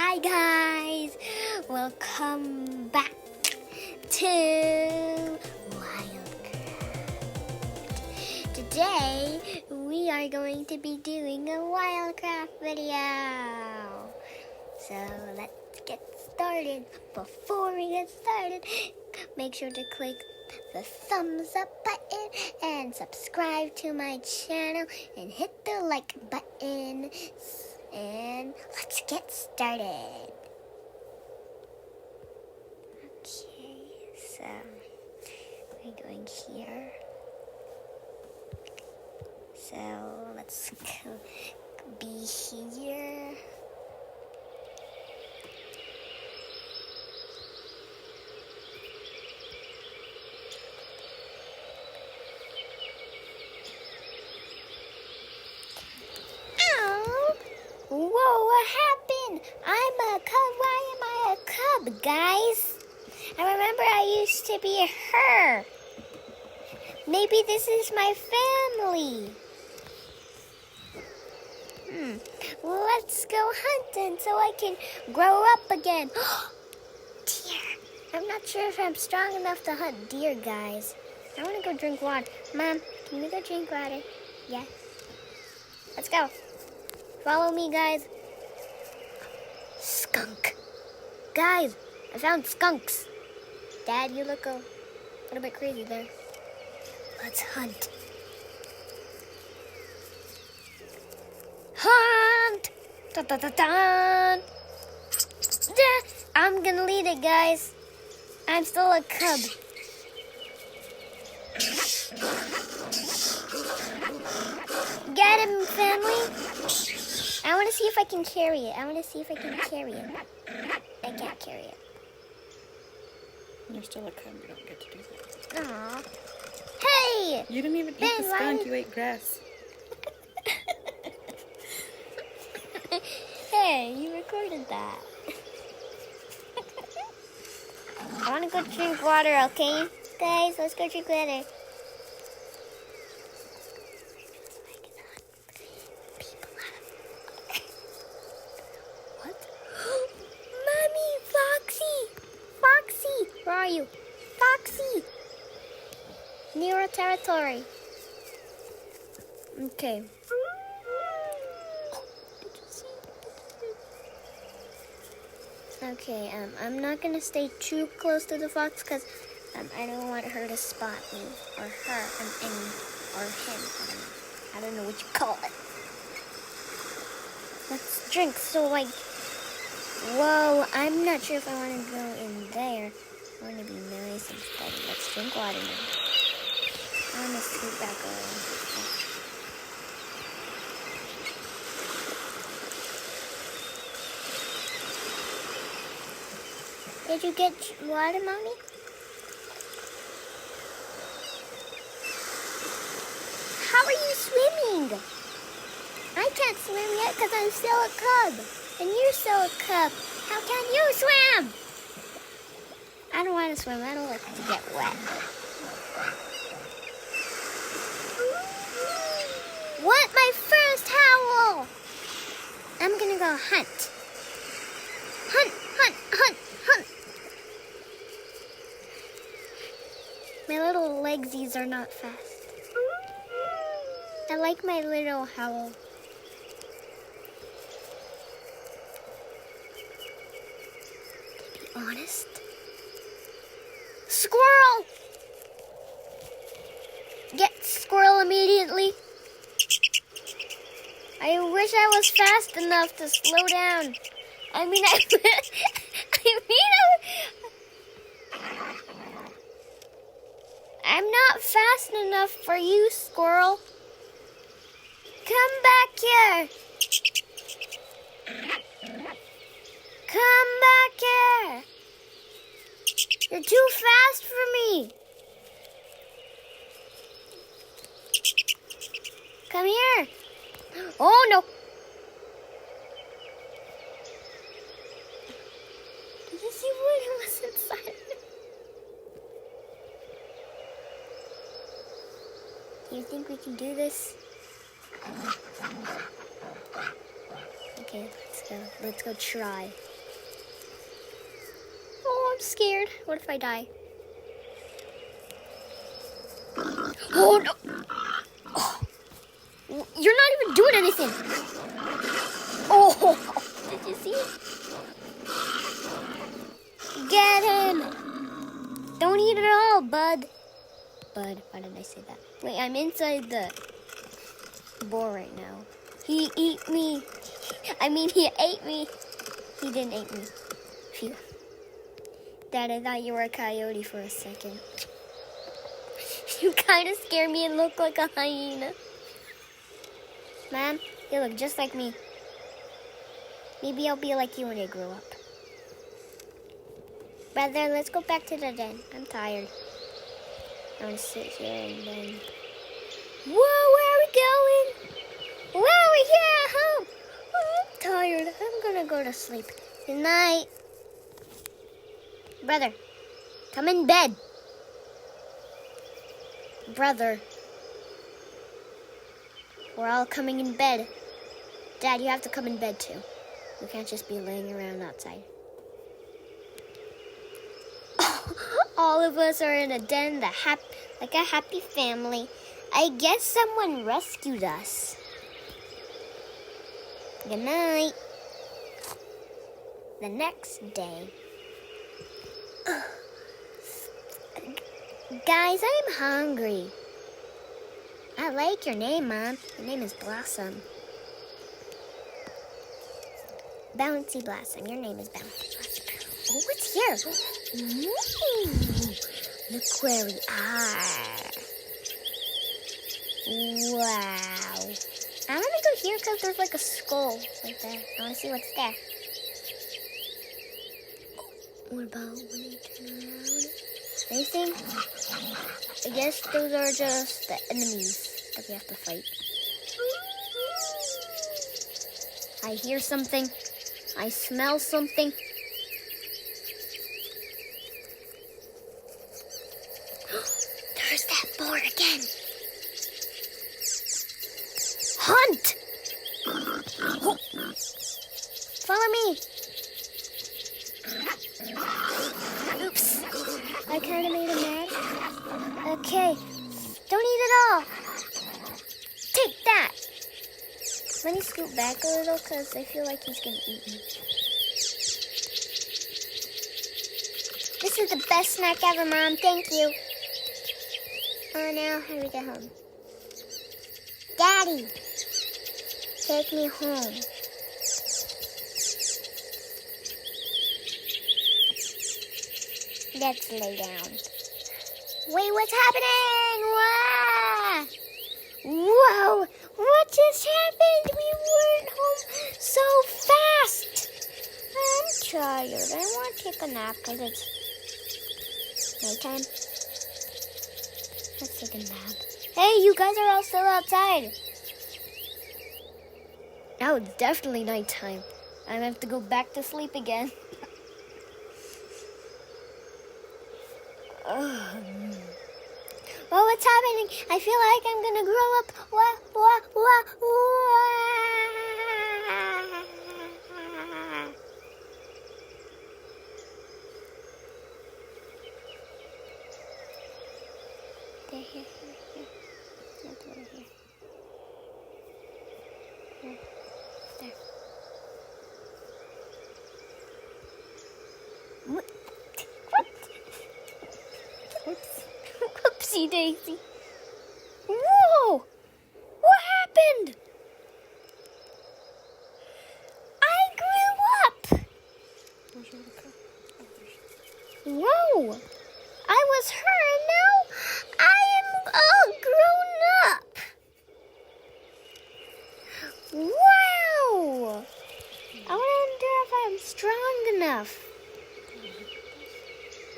Hi guys, welcome back to WildCraft. Today we are going to be doing a WildCraft video. So let's get started. Before we get started, make sure to click the thumbs up button and subscribe to my channel and hit the like button. And let's get started. Okay, so we're going here. So let's be here. Whoa, what happened? I'm a cub. Why am I a cub, guys? I remember I used to be her. Maybe this is my family. Let's go hunting so I can grow up again. Deer. I'm not sure if I'm strong enough to hunt deer, guys. I want to go drink water. Mom, can we go drink water? Yes. Let's go. Follow me, guys. Skunk. Guys, I found skunks. Dad, you look a little bit crazy there. Let's hunt. Hunt! Dun-dun-dun-dun! I'm gonna lead it, guys. I'm still a cub. Get him, family. I want to see if I can carry it. I can't carry it. You're still a cub. You don't get to do that. Aww. Hey! You didn't even eat the skunk. You ate grass. Hey, you recorded that. I want to go drink water, okay? Guys, let's go drink water. Where are you? Foxy! Near our territory. Okay. Okay, I'm not gonna stay too close to the fox because I don't want her to spot me. Or her, or him. I don't know what you call it. Let's drink so like... Whoa, I'm not sure if I want to go in there. I want to be nice and steady. Let's drink water now. I want to scoot back over. Did you get water, Mommy? How are you swimming? I can't swim yet because I'm still a cub. And you're still a cub. How can you swim? I don't want to swim. I don't like to get wet. What? My first howl! I'm gonna go hunt. Hunt, hunt, hunt, hunt. My little legsies are not fast. I like my little howl. To be honest. Squirrel! Get squirrel immediately. I wish I was fast enough to slow down. I'm not fast enough for you, squirrel. Come back here. Come back here. You're too fast for me. Come here. Oh, no. Did you see what was inside? Do you think we can do this? Okay, let's go try. I'm scared. What if I die? Oh no! Oh. You're not even doing anything. Oh, did you see? Get him! Don't eat it all, bud. Bud, why did I say that? Wait, I'm inside the boar right now. He ate me. I mean, he ate me. He didn't eat me. Phew. Dad, I thought you were a coyote for a second. You kind of scared me and look like a hyena. Mom, you look just like me. Maybe I'll be like you when I grow up. Brother, let's go back to the den. I'm tired. I want to sit here and then... Whoa, where are we going? Where are we here at home? Oh, I'm tired. I'm going to go to sleep. Good night. Brother, come in bed. Brother. We're all coming in bed. Dad, you have to come in bed too. We can't just be laying around outside. All of us are in a den, like a happy family. I guess someone rescued us. Good night. The next day. Guys, I'm hungry. I like your name, Mom. Your name is Blossom. Bouncy Blossom. Your name is Bouncy Blossom. Oh, what's here? Ooh, look where we are. Wow. I want to go here because there's like a skull right there. I want to see what's there. What about when I turn around? Anything? I guess those are just the enemies that we have to fight. I hear something. I smell something. There's that boar again. Hunt! Oh. Follow me. Oops. I kind of made him mad. Okay. Don't eat it all. Take that. Let me scoot back a little because I feel like he's going to eat me. This is the best snack ever, Mom. Thank you. Oh, now how do we get home? Daddy, take me home. Let's lay down. Wait, what's happening? Wah! Whoa! What just happened? We weren't home so fast. I'm tired. I want to take a nap because it's nighttime. Let's take a nap. Hey, you guys are all still outside. Now it's definitely nighttime. I have to go back to sleep again. Well, what's happening? I feel like I'm gonna grow up. They're here. Not over here. Here. There. Whoopsie daisy. Whoa! What happened? I grew up. Whoa! I was her and now I am all grown up. Wow! I wonder if I'm strong enough.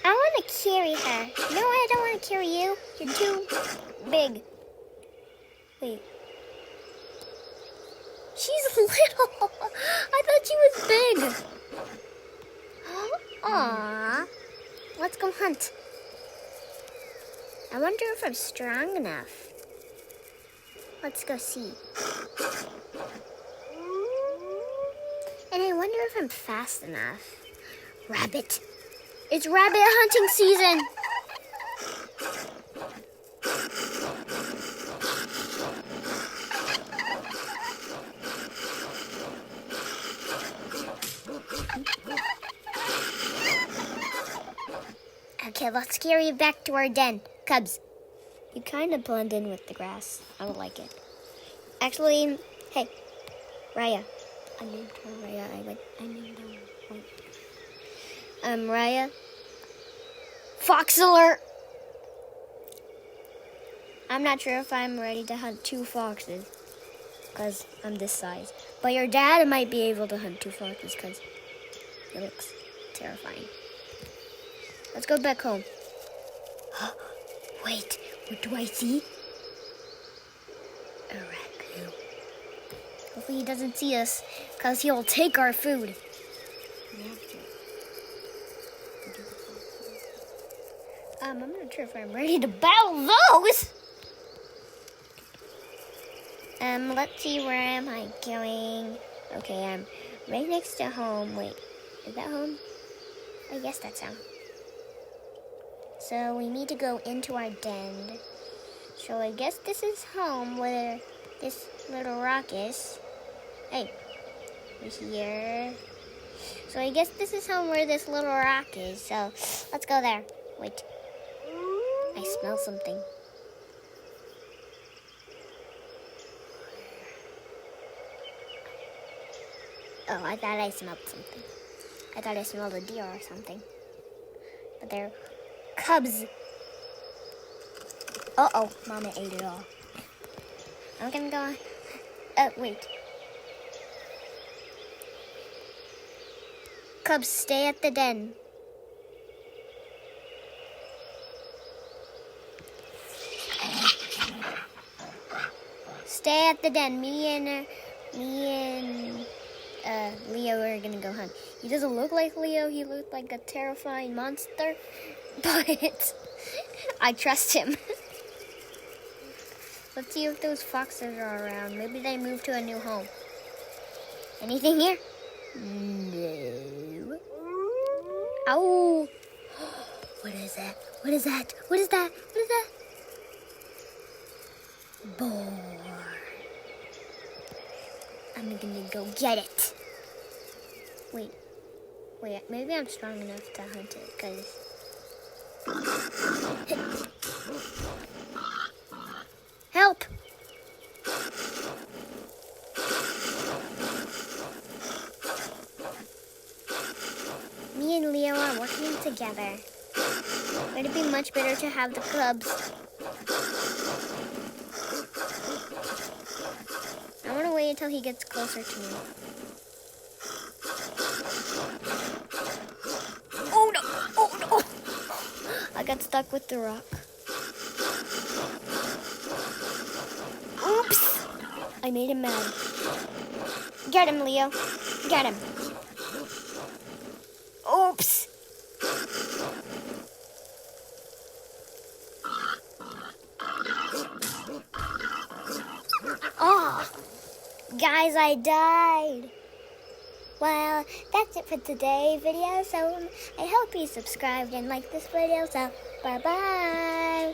I want to carry her. No, I don't want to carry you. You're too big. Wait. She's little. I thought she was big. Aww. Let's go hunt. I wonder if I'm strong enough. Let's go see. And I wonder if I'm fast enough. Rabbit. It's rabbit hunting season. Okay, let's carry it back to our den. Cubs, you kind of blend in with the grass. I would like it. Actually, hey, Raya. I named her Raya. I named her. Wait. Raya. Fox alert! I'm not sure if I'm ready to hunt 2 foxes, because I'm this size. But your dad might be able to hunt 2 foxes, because he looks terrifying. Let's go back home. Wait, what do I see? A raccoon. Hopefully he doesn't see us, because he'll take our food. We have to. I'm not sure if I'm ready to battle those. Let's see, where am I going? Okay, I'm right next to home. Wait, is that home? I guess that's home. So we need to go into our den. So I guess this is home where this little rock is. Hey, we're here. So I guess this is home where this little rock is. So let's go there. Wait, I smell something. Oh, I thought I smelled something. I thought I smelled a deer or something. But they're cubs. Uh-oh, Mama ate it all. I'm gonna go. Wait. Cubs, stay at the den. Stay at the den. Me and Leo are gonna go hunt. He doesn't look like Leo. He looks like a terrifying monster, but I trust him. Let's see if those foxes are around. Maybe they moved to a new home. Anything here? No. Ow! What is that? What is that? What is that? What is that? Boar. I'm gonna go get it. Wait, maybe I'm strong enough to hunt it, because... Help! Me and Leo are working together. Would it be much better to have the cubs? I want to wait until he gets closer to me. Oh no! Oh no! I got stuck with the rock. Oops! I made him mad. Get him, Leo. Get him. Oops! Oh! Guys, I died. Well, that's it for today's video. So I hope you subscribed and liked this video. So bye-bye.